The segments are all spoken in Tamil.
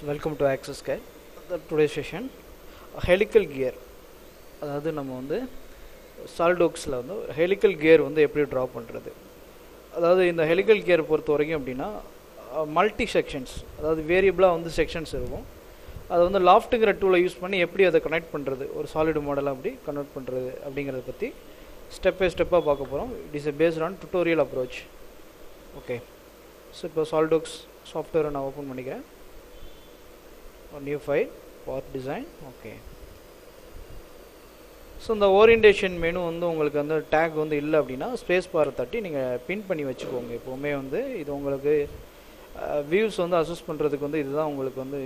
Welcome to Access Guide. Today's session helical gear. அதாவது நம்ம வந்து சால்டோக்ஸில் வந்து ஹெலிக்கல் கியர் வந்து எப்படி ட்ரா பண்ணுறது. அதாவது இந்த ஹெலிக்கல் கியர் பொறுத்த வரைக்கும் அப்படின்னா மல்டி செக்ஷன்ஸ், அதாவது வேரியபிளாக வந்து செக்ஷன்ஸ் இருக்கும். அதை வந்து லாஃப்ட்டுங்கிற டூலை யூஸ் பண்ணி எப்படி அதை கனெக்ட் பண்ணுறது, ஒரு சாலிடு மாடலாக அப்படி கன்வெர்ட் பண்ணுறது அப்படிங்கிறத பற்றி ஸ்டெப் பை ஸ்டெப்பாக பார்க்க போகிறோம். It is based on tutorial approach. Okay, so இப்போ சால்டோக்ஸ் சாஃப்ட்வேரை நான் ஓப்பன் பண்ணிக்கிறேன். New file path design. Okay, so இந்த ஓரியன்டேஷன் மெனு வந்து உங்களுக்கு வந்து டேக் வந்து இல்லை அப்படின்னா ஸ்பேஸ் பாரை தட்டி நீங்கள் பின் பண்ணி வச்சுக்கோங்க. எப்போவுமே வந்து இது உங்களுக்கு வியூஸ் வந்து அசஸ் பண்ணுறதுக்கு வந்து இதுதான் உங்களுக்கு வந்து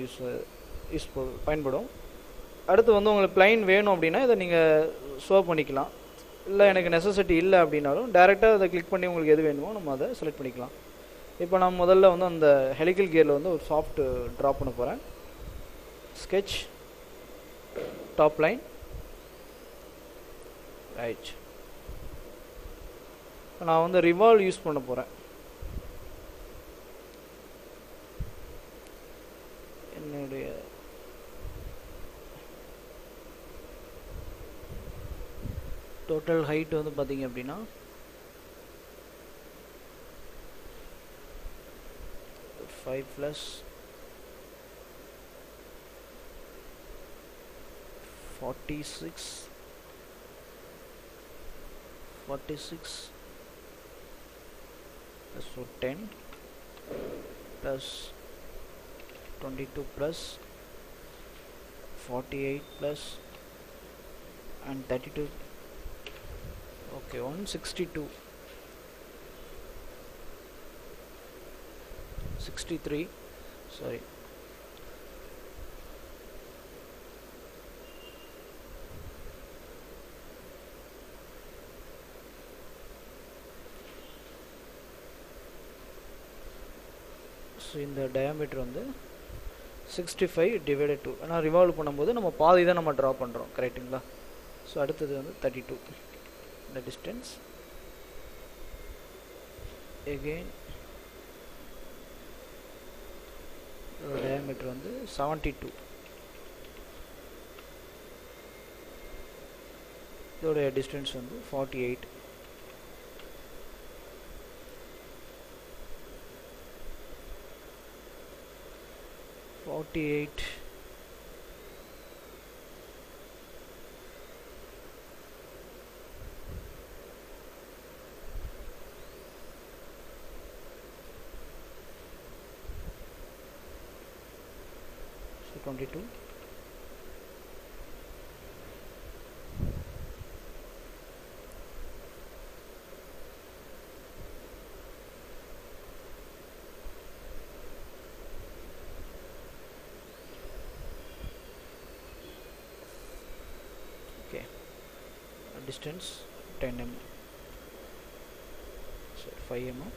யூஸ்ஃபுல் பயன்படும். அடுத்து வந்து உங்களுக்கு பிளைன் வேணும் அப்படின்னா இதை நீங்கள் ஷோ பண்ணிக்கலாம். இல்லை எனக்கு நெசசிட்டி இல்லை அப்படின்னாலும் டேரெக்டாக அதை கிளிக் பண்ணி உங்களுக்கு எது வேணுமோ நம்ம அதை செலக்ட் பண்ணிக்கலாம். இப்போ நான் முதல்ல வந்து அந்த ஹெலிக்கல் கியரில் வந்து ஒரு சாஃப்ட் ட்ரா பண்ண போகிறேன். Sketch, top line, right. நான் வந்து ரிவால்வ் யூஸ் பண்ண போகிறேன். என்னுடைய டோட்டல் ஹைட் வந்து பார்த்தீங்க அப்படின்னா 5 + 46 + 10 + 22 + 48 + and 32. Okay, 162 63, sorry. ஸோ இந்த டயாமீட்டர் வந்து 65 / 2. ஆனால் ரிவால்வ் பண்ணும்போது நம்ம பாதி தான் நம்ம ட்ரா பண்ணுறோம், கரெக்டுங்களா? ஸோ அடுத்தது வந்து 32 இந்த டிஸ்டன்ஸ். எகெயின் டயாமீட்டர் வந்து 72. இதோடைய டிஸ்டன்ஸ் வந்து 48. So 22. Okay, distance 10 mm, so 5 mm.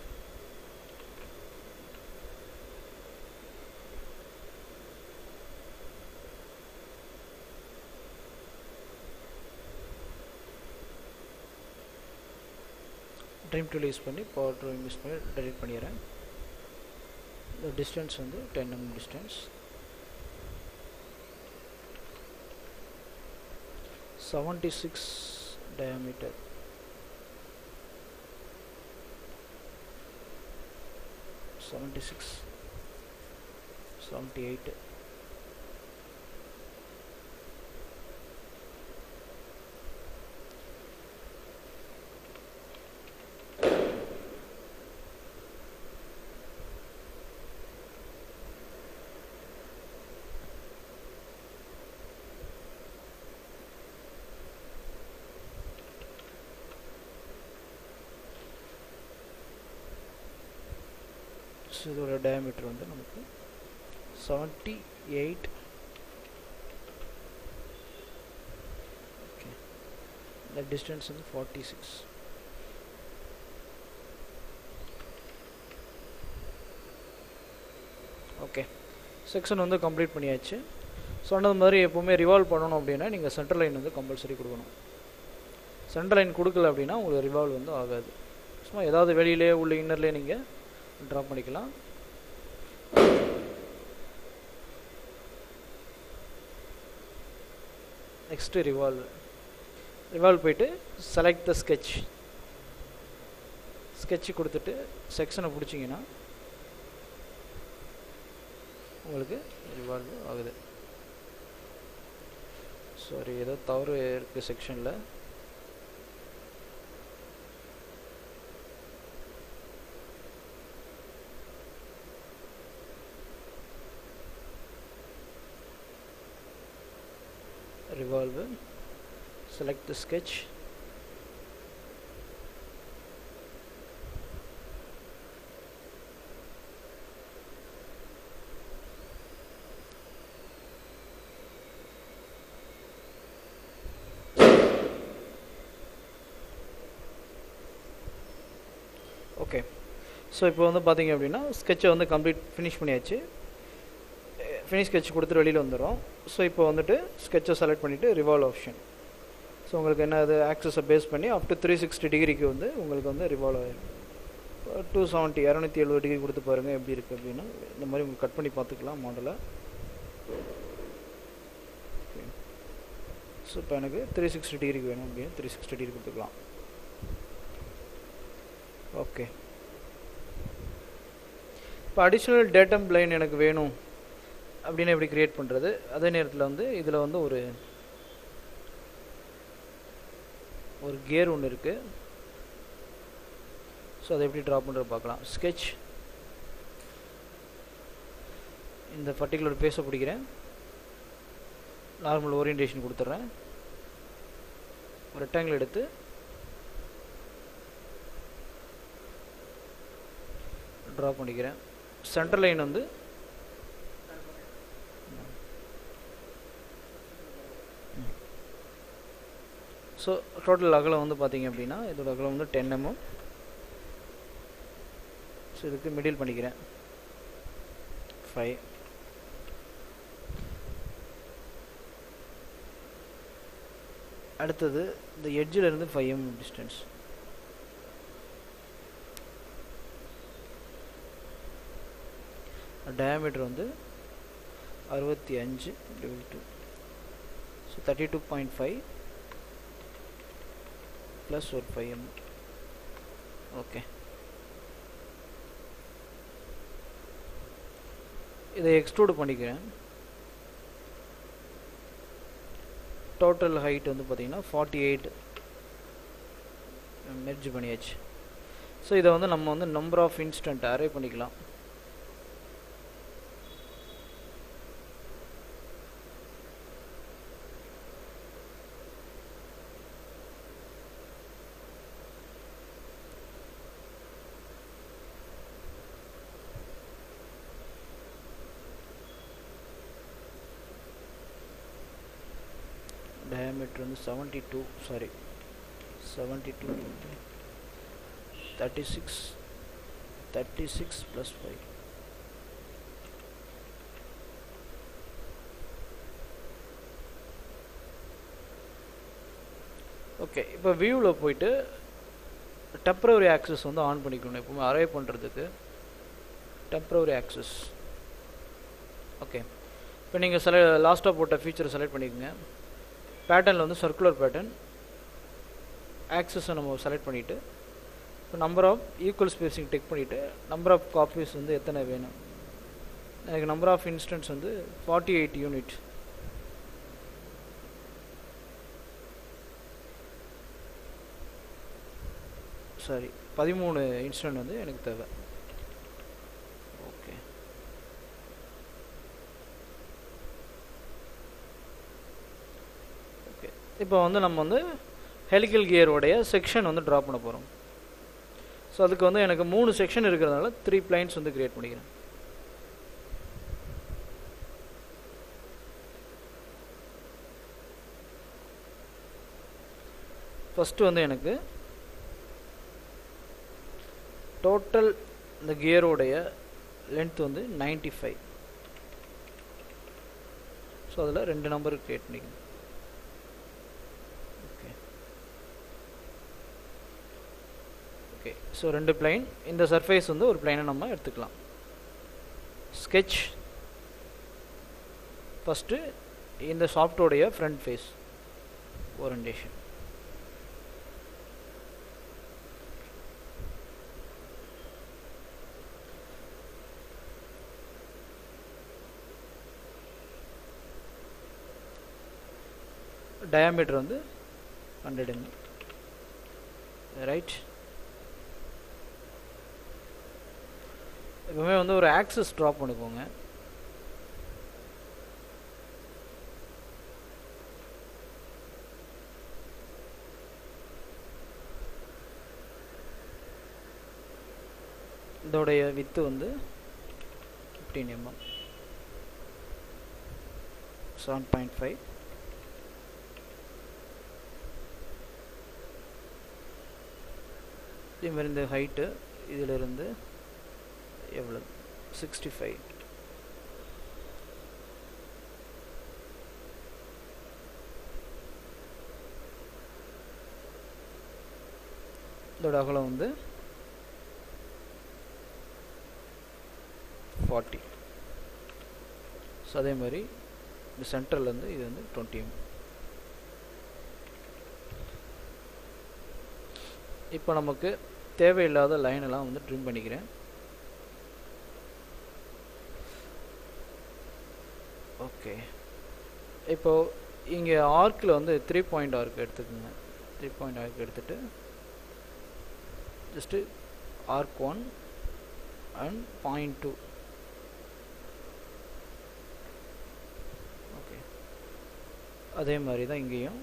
Dream tool use பண்ணி பவர் ட்ராயிங் யூஸ் பண்ணி டெலிட் பண்ணிடுறேன். இந்த டிஸ்டன்ஸ் வந்து 10 mm டிஸ்டன்ஸ். 76 diameter. 76, 78. ஸோ இதோட டயாமீட்டர் வந்து நமக்கு 78. ஓகே, இந்த டிஸ்டன்ஸ் வந்து 46. ஓகே, செக்ஷன் வந்து கம்ப்ளீட் பண்ணியாச்சு. சொன்னது மாதிரி எப்போவுமே ரிவால்வ் பண்ணணும் அப்படின்னா நீங்கள் சென்டர் லைன் வந்து கம்பல்சரி கொடுக்கணும். சென்டர் லைன் கொடுக்கல அப்படின்னா உங்களுக்கு ரிவால்வ் வந்து ஆகாது. ஸோ ஏதாவது வெளியிலே உள்ள இன்னர்லேயே நீங்கள் ட்ரா பண்ணிக்கலாம். நெக்ஸ்ட்டு ரிவால்வ் போயிட்டு செலக்ட் த ஸ்கெட்ச் கொடுத்துட்டு செக்ஷனை பிடிச்சிங்கன்னா உங்களுக்கு ரிவால்வ் ஆகுது. சாரி, ஏதோ தவறு இருக்குது செக்ஷனில். revolve, select the sketch, okay. So இப்போ வந்து பார்த்தீங்க அப்படின்னா ஸ்கெட்சை வந்து ஃபினிஷ் பண்ணியாச்சு. ஃபினிஷ் ஸ்கெட்ச் கொடுத்துட்டு வெளியில் வந்துடும். ஸோ இப்போ வந்துட்டு ஸ்கெட்சை செலக்ட் பண்ணிவிட்டு ரிவால்வ் ஆப்ஷன். ஸோ உங்களுக்கு என்ன அது ஆக்சஸை பேஸ் பண்ணி அப் டு 360 டிகிரிக்கு வந்து உங்களுக்கு வந்து ரிவால்வ் ஆகிடும். 270 டிகிரி கொடுத்து பாருங்கள் எப்படி இருக்குது அப்படின்னா. இந்த மாதிரி உங்களுக்கு கட் பண்ணி பார்த்துக்கலாம் மாடலை. ஓகே. ஸோ இப்போ எனக்கு 360 டிகிரிக்கு வேணும் அப்படின்னு 360 டிகிரி கொடுத்துக்கலாம். ஓகே. இப்போ அடிஷ்னல் டேட்டம் லைன் எனக்கு வேணும் அப்படின்னு எப்படி க்ரியேட் பண்ணுறது? அதே நேரத்தில் வந்து இதில் வந்து ஒரு கியர் ஒன்று இருக்குது. ஸோ அதை எப்படி ட்ரா பண்ணுறது பார்க்கலாம். ஸ்கெட்ச், இந்த பர்டிகுலர் பேஸை பிடிக்கிறேன், நார்மல் ஓரியன்டேஷன் கொடுத்துட்றேன், ரெக்டாங்கிள் எடுத்து ட்ரா பண்ணிக்கிறேன். சென்டர் லைன் வந்து ஸோ டோட்டல் அகலம் வந்து பார்த்தீங்க அப்படின்னா இதோட அகலம் வந்து 10 mm. ஸோ இதுக்கு மிடில் பண்ணிக்கிறேன் 5. அடுத்தது இந்த எட்ஜில் இருந்து 5 mm டிஸ்டன்ஸ். டயாமீட்டர் வந்து 65/2. ஸோ 32.5 ப்ளஸ் ஒரு 5 mm. ஓகே. இதை எக்ஸ்ட்ரூட் பண்ணிக்கிறேன். டோட்டல் ஹைட் வந்து பார்த்தீங்கன்னா 48 மெர்ஜ் பண்ணியாச்சு. ஸோ இதை வந்து நம்ம வந்து நம்பர் ஆஃப் இன்ஸ்டன்ட் அரே பண்ணிக்கலாம். diameter வந்து 72 36 plus 5. ஓகே. இப்போ வியூவில் போயிட்டு டெம்பரரி ஆக்சஸ் வந்து ஆன் பண்ணிக்கணும். எப்பவுமே அரே பண்ணுறதுக்கு டெம்பரரி ஆக்சஸ். ஓகே. இப்போ நீங்கள் லாஸ்ட்டாக போட்ட ஃபீச்சரை செலக்ட் பண்ணிக்கோங்க. பேட்டர்னில் வந்து சர்க்குலர் பேட்டர்ன், ஆக்சஸை நம்ம செலக்ட் பண்ணிவிட்டு இப்போ நம்பர் ஆஃப் ஈக்குவல் ஸ்பேஸிங் டெக் பண்ணிவிட்டு நம்பர் ஆஃப் காப்பீஸ் வந்து எத்தனை வேணும். எனக்கு நம்பர் ஆஃப் இன்ஸ்டன்ஸ் வந்து 48 யூனிட். சாரி 13 இன்ஸ்டன்ட் வந்து எனக்கு தேவை. ஓகே. ஓகே. இப்போ வந்து நம்ம வந்து ஹெலிக்கல் கியரோடைய செக்ஷன் வந்து ட்ரா பண்ண போகிறோம். ஸோ அதுக்கு வந்து எனக்கு 3 செக்ஷன் இருக்கிறதுனால 3 பிளைன்ஸ் வந்து கிரியேட் பண்ணிக்கிறேன். ஃபஸ்ட்டு வந்து எனக்கு டோட்டல் இந்த கியரோடைய லென்த் வந்து 95. ஸோ அதில் 2 நம்பர் கிரியேட் பண்ணிக்கணும். ஓகே. ஓகே. So 2 plain. இந்த சர்ஃபேஸ் வந்து ஒரு பிளைனை நம்ம எடுத்துக்கலாம். ஸ்கெட்ச் ஃபஸ்ட்டு இந்த சாஃப்டோடைய ஃப்ரண்ட் ஃபேஸ். orientation. diameter வந்து 100 mm, right? எப்பவுமே வந்து ஒரு ஆக்சிஸ் ட்ராப் பண்ணிக்கோங்க. இதோடைய வித்து வந்து 15 mm, 7.5. இதே மாதிரி இந்த ஹைட்டு இதிலிருந்து எவ்வளவு 65. இதோட அகலம் வந்து 40. ஸோ அதே மாதிரி இந்த சென்டர்லேருந்து இது வந்து 20 mm. இப்போ நமக்கு தேவையில்லாத லைன் எல்லாம் வந்து ட்ரிம் பண்ணிக்கிறேன். ஓகே, இப்போ இங்கே ஆர்க்கில் வந்து 3 பாயிண்ட் ஆர்க் எடுத்துக்கோங்க. 3 பாயிண்ட் ஆர்க் எடுத்துட்டு just arc 1 and point 2. Okay, அதே மாதிரி தான் இங்கேயும்.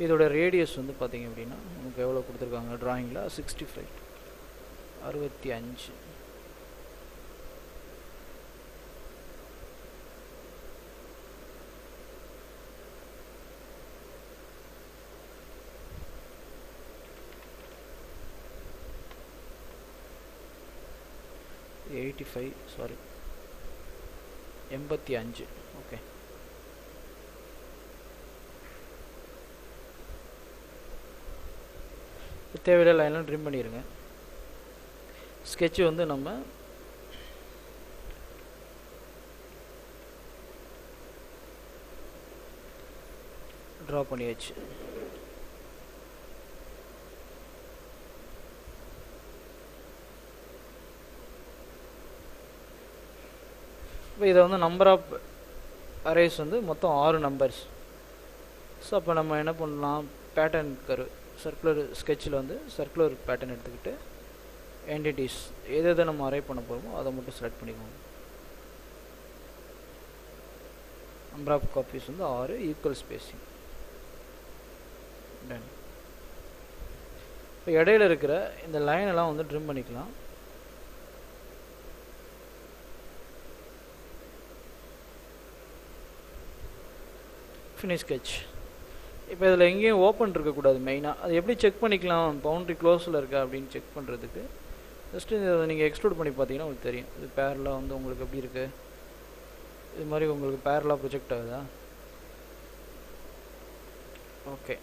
இதோட ரேடியஸ் வந்து பார்த்திங்க அப்படின்னா நமக்கு எவ்வளோ கொடுத்துருக்காங்க ட்ராயிங்கில் 65, 65. சாரி 85. ஓகே, தேவையில்லை லைன்லாம் ட்ரிம் பண்ணிடுங்க. ஸ்கெட்சு வந்து நம்ம ட்ரா பண்ணியாச்சு. இப்போ இதை வந்து நம்பர் ஆஃப் அரேஸ் வந்து மொத்தம் 6 நம்பர்ஸ். ஸோ அப்போ நம்ம என்ன பண்ணலாம், பேட்டர்ன் கர்வ் சர்க்குலர் ஸ்கெட்சில் வந்து சர்க்குலர் பேட்டர்ன் எடுத்துக்கிட்டு என்டிட்டிஸ் எதை நம்ம அரே பண்ண போகிறோமோ அதை மட்டும் செலக்ட் பண்ணிக்கோங்க. நம்பர் ஆஃப் காப்பீஸ் வந்து 6, ஈக்குவல் ஸ்பேசிங். டன். இப்போ இடையில இருக்கிற இந்த லைனெல்லாம் வந்து ட்ரிம் பண்ணிக்கலாம். Finish sketch. இப்போ இதில் எங்கேயும் ஓப்பன் இருக்கக்கூடாது மெயினாக. அது எப்படி செக் பண்ணிக்கலாம், பவுண்ட்ரி க்ளோஸில் இருக்கா அப்படின்னு செக் பண்ணுறதுக்கு ஜஸ்ட்டு இதை நீங்கள் எக்ஸ்ட்ரூட் பண்ணி பார்த்தீங்கன்னா உங்களுக்கு தெரியும். இது பேரலாக வந்து உங்களுக்கு எப்படி இருக்குது, இது மாதிரி உங்களுக்கு பேரலாக ப்ரொஜெக்ட் ஆகுதா. ஓகே,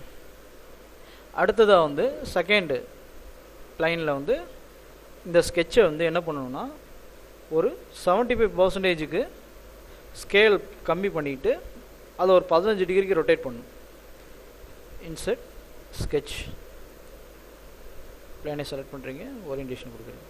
அடுத்ததாக வந்து செகண்டு லைனில் வந்து இந்த ஸ்கெட்சை வந்து என்ன பண்ணணும்னா ஒரு 75% ஸ்கேல் கம்மி பண்ணிவிட்டு அதை ஒரு 15 டிகிரிக்கு ரொட்டேட் பண்ணணும். இன்சர்ட் ஸ்கெட்ச், பிளேனை செலக்ட் பண்ணுறீங்க, ஓரியன்டேஷன் கொடுக்குறீங்க.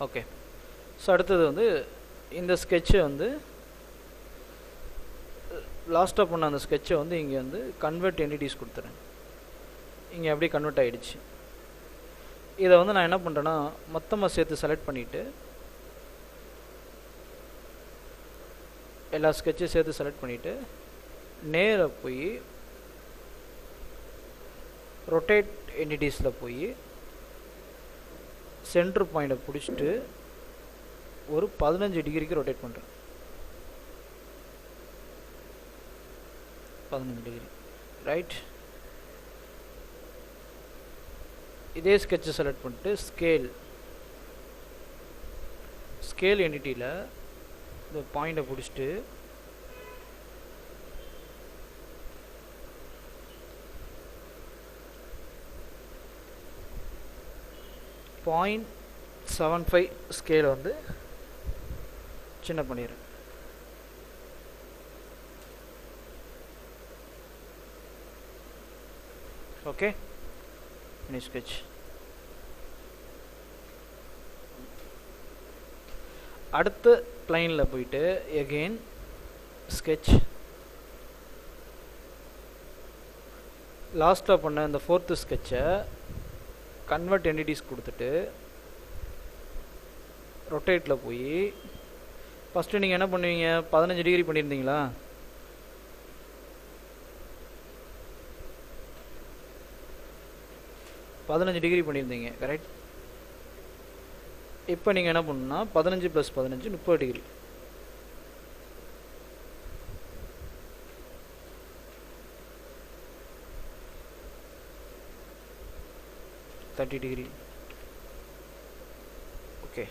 ஓகே, ஸோ அடுத்தது வந்து இந்த ஸ்கெட்சை வந்து லாஸ்ட்டாக பண்ண அந்த ஸ்கெட்சை வந்து இங்கே வந்து கன்வெர்ட் என்டிட்டிஸ் கொடுத்துறேன். இங்கே அப்படியே கன்வெர்ட் ஆகிடுச்சு. இதை வந்து நான் என்ன பண்ணுறேன்னா மொத்தமாக சேர்த்து செலக்ட் பண்ணிவிட்டு எல்லா ஸ்கெட்சையும் சேர்த்து செலக்ட் பண்ணிவிட்டு நேராக போய் ரொட்டேட் என்டிட்டிஸில் போய் சென்டர் பாயிண்டை பிடிச்சிட்டு ஒரு 15 டிகிரிக்கு ரொட்டேட் பண்ணுறேன். 15 டிகிரி, ரைட். இதே ஸ்கெட்சை செலக்ட் பண்ணிட்டு ஸ்கேல் என்டிட்டியில் இந்த பாயிண்டை பிடிச்சிட்டு 0.75 ஸ்கேல் வந்து சின்ன பண்ணிடுறேன். Okay, finish sketch. அடுத்த பிளைனில் போயிட்டு again sketch. லாஸ்ட்டாக பண்ண இந்த ஃபோர்த்து ஸ்கெட்சை கன்வெர்ட் என்டிட்டிஸ் கொடுத்துட்டு ரொட்டேட்டில் போய் ஃபஸ்ட்டு நீங்கள் என்ன பண்ணுவீங்க, 15 டிகிரி பண்ணியிருந்தீங்களா? டிகிரி பண்ணியிருந்தீங்க, கரெக்ட். இப்போ நீங்கள் என்ன பண்ணணும்னா 15 + 15 30 டிகிரி. டிகிரி. ஓகே,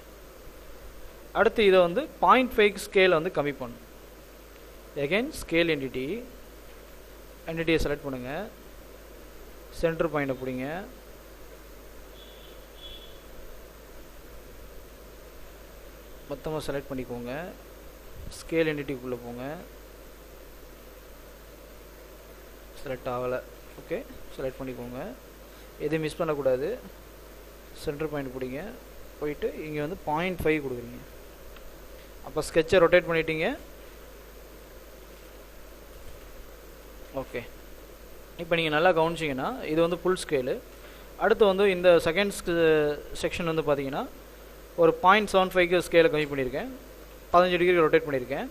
அடுத்து இதை வந்து 0.5 ஸ்கேலை வந்து கம்மி பண்ணும். அகைன் ஸ்கேல் என்டிட்டியை செலக்ட் பண்ணுங்கள், சென்டர் பாயிண்டை பிடிங்க, மொத்தமாக செலக்ட் பண்ணிக்கோங்க, ஸ்கேல் என்டிட்டிக்குள்ளே போங்க, செலக்ட் ஆகலை. ஓகே, செலக்ட் பண்ணிக்கோங்க, எதுவும் மிஸ் பண்ணக்கூடாது. சென்டர் பாயிண்ட் பிடிங்க, போயிட்டு இங்கே வந்து 0.5 கொடுக்குறீங்க. அப்போ ஸ்கெட்சை ரொட்டேட் பண்ணிட்டீங்க. ஓகே, இப்போ நீங்கள் நல்லா கவனிச்சிங்கன்னா இது வந்து ஃபுல் ஸ்கேலு. அடுத்து வந்து இந்த செகண்ட் செக்ஷன் வந்து பார்த்தீங்கன்னா ஒரு 0.75 ஸ்கேலை கம்மி பண்ணியிருக்கேன், 15 டிகிரி ரொட்டேட் பண்ணியிருக்கேன்.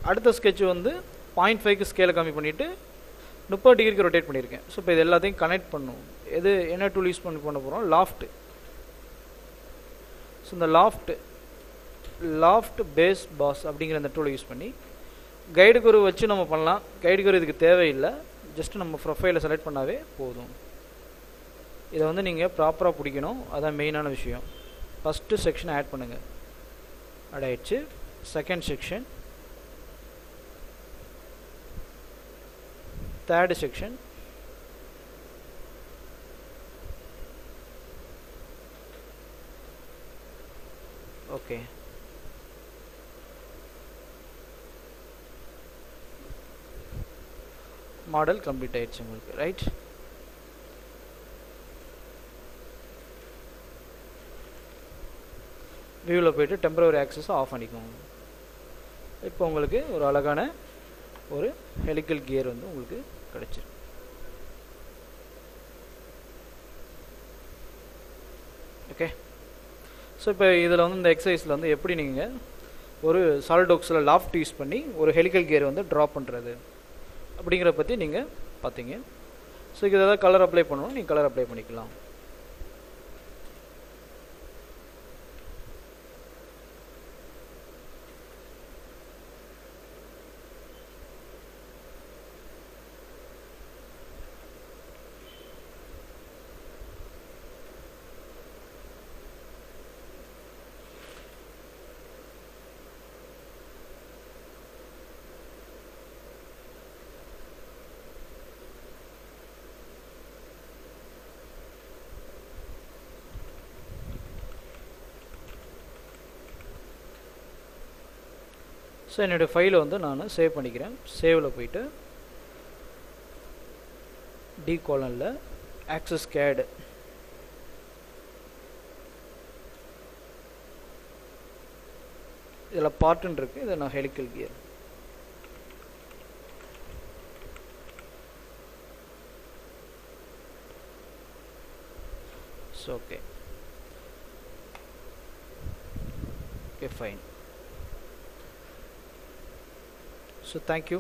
அடுத்த ஸ்கெட்ச் வந்து 0.5 ஸ்கேலை கம்மி பண்ணிவிட்டு 30 டிகிரிக்கு ரொட்டேட் பண்ணியிருக்கேன். ஸோ இப்போ இது எல்லாத்தையும் கனெக்ட் பண்ணும். எது என்ன டூல் யூஸ் பண்ண போகிறோம், லாஃப்ட். ஸோ இந்த லாஃப்ட் பேஸ் பாஸ் அப்படிங்கிற அந்த டூலை யூஸ் பண்ணி கைடு கரு வச்சு நம்ம பண்ணலாம். கைடு கரு இதுக்கு தேவையில்லை, ஜஸ்ட் நம்ம ப்ரொஃபைலை செலக்ட் பண்ணாவே போதும். இதை வந்து நீங்கள் ப்ராப்பராக பிடிக்கணும், அதான் மெயினான விஷயம். ஃபஸ்ட்டு செக்ஷனை ஆட் பண்ணுங்கள், ஆட் ஆகிடுச்சு. Second section, third section, okay. Model complete ஆயிடுச்சு உங்களுக்கு, ரைட். வியூவில் போய்ட்டு டெம்பரரி ஆக்சஸை ஆஃப் பண்ணிக்கோங்க. இப்போ உங்களுக்கு ஒரு அழகான ஒரு ஹெலிக்கல் கியர் வந்து உங்களுக்கு கிடைச்சிருக்கு. ஓகே, ஸோ இப்போ இதில் வந்து இந்த எக்ஸசைஸில் வந்து எப்படி நீங்கள் ஒரு சாலிட்வொர்க்ஸில் லாஃப்ட் யூஸ் பண்ணி ஒரு ஹெலிக்கல் கியர் வந்து ட்ரா பண்ணுறது அப்படிங்கிற பற்றி நீங்கள் பார்த்தீங்க. ஸோ இது ஏதாவது கலர் அப்ளை பண்ணணும், நீங்கள் கலர் அப்ளை பண்ணிக்கலாம். ஸோ என்னுடைய ஃபைலை வந்து நான் சேவ் பண்ணிக்கிறேன். சேவில் போயிட்டு டி காலனில் ஆக்சஸ் கேடு இதில் பார்ட்டுன்னு இருக்குது, இதை நான் helical gear. So okay, fine. So thank you.